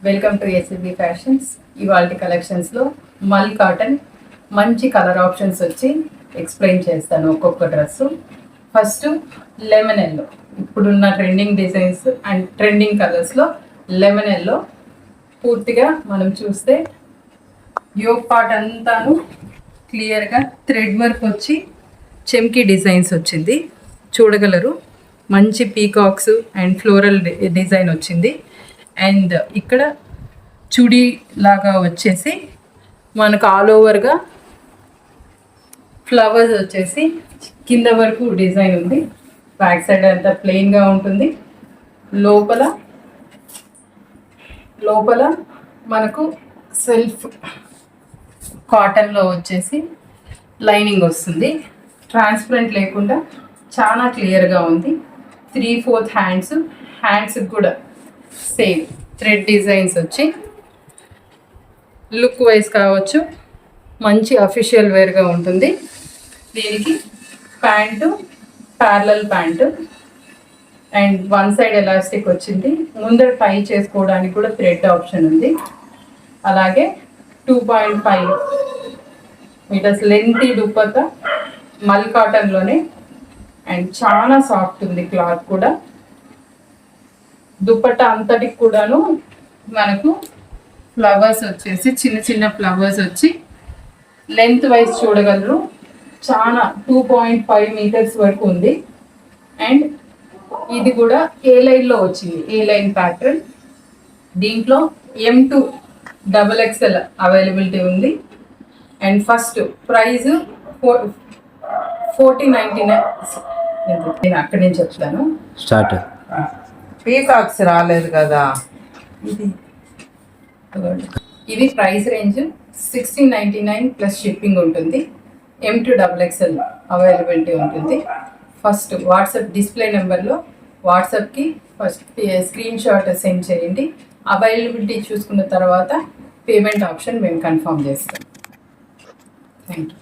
Welcome to SLB fashions. ఇవాల్టి కలెక్షన్స్లో మల్ కాటన్ మంచి కలర్ ఆప్షన్స్ వచ్చి ఎక్స్ప్లెయిన్ చేస్తాను ఒక్కొక్క డ్రెస్సు. ఫస్ట్ లెమన్ ఎల్లో, ఇప్పుడున్న ట్రెండింగ్ డిజైన్స్ అండ్ ట్రెండింగ్ కలర్స్లో లెమన్ ఎల్లో పూర్తిగా మనం చూస్తే యోగ్ పార్ట్ అంతాను క్లియర్గా థ్రెడ్ వర్క్ వచ్చి చెమ్కీ డిజైన్స్ వచ్చింది, చూడగలరు. మంచి పీకాక్స్ అండ్ ఫ్లోరల్ డిజైన్ వచ్చింది. అండ్ ఇక్కడ చుడీ లాగా వచ్చేసి మనకు ఆల్ ఓవర్గా ఫ్లవర్స్ వచ్చేసి కింద వరకు డిజైన్ ఉంది. బ్యాక్ సైడ్ అంతా ప్లెయిన్గా ఉంటుంది. లోపల మనకు సెల్ఫ్ కాటన్లో వచ్చేసి లైనింగ్ వస్తుంది. ట్రాన్స్పరెంట్ లేకుండా చాలా క్లియర్గా ఉంది. 3/4 హ్యాండ్స్కి కూడా సేమ్ థ్రెడ్ డిజైన్స్ వచ్చి లుక్ వైజ్ కావచ్చు, మంచి అఫీషియల్ వేర్గా ఉంటుంది. దీనికి pant parallel pant and one side elastic వచ్చింది. ముందర టై చేసుకోవడానికి కూడా థ్రెడ్ ఆప్షన్ ఉంది. అలాగే 2.5 మీటర్స్ లెంతీ దుపట్టా మల్ కాటన్లోనే అండ్ చాలా సాఫ్ట్ ఉంది క్లాత్ కూడా. దుపట్టా అంతటికి కూడాను మనకు ఫ్లవర్స్ వచ్చేసి చిన్న చిన్న ఫ్లవర్స్ వచ్చి లెంత్ వైజ్ చూడగలరు. చాలా 2.5 మీటర్స్ వరకు ఉంది. అండ్ ఇది కూడా ఏ లైన్లో వచ్చింది, ఏ లైన్ ప్యాటర్న్. దీంట్లో M2 XXL అవైలబిలిటీ ఉంది. And first prize 4099. నేను అక్కడి నుంచి చెప్తాను. స్టార్ట్. పీకాక్స్ రాలేదు కదా. ఇది ప్రైస్ రేంజ్ 1699 ప్లస్ షిప్పింగ్ ఉంటుంది. M2 XXL అవైలబిలిటీ ఉంటుంది. ఫస్ట్ వాట్సాప్ డిస్ప్లే నెంబర్లో వాట్సాప్కి ఫస్ట్ స్క్రీన్ షాట్ సెండ్ చేయండి. అవైలబిలిటీ చూసుకున్న తర్వాత పేమెంట్ ఆప్షన్ మేము కన్ఫర్మ్ చేస్తాం. Thank you.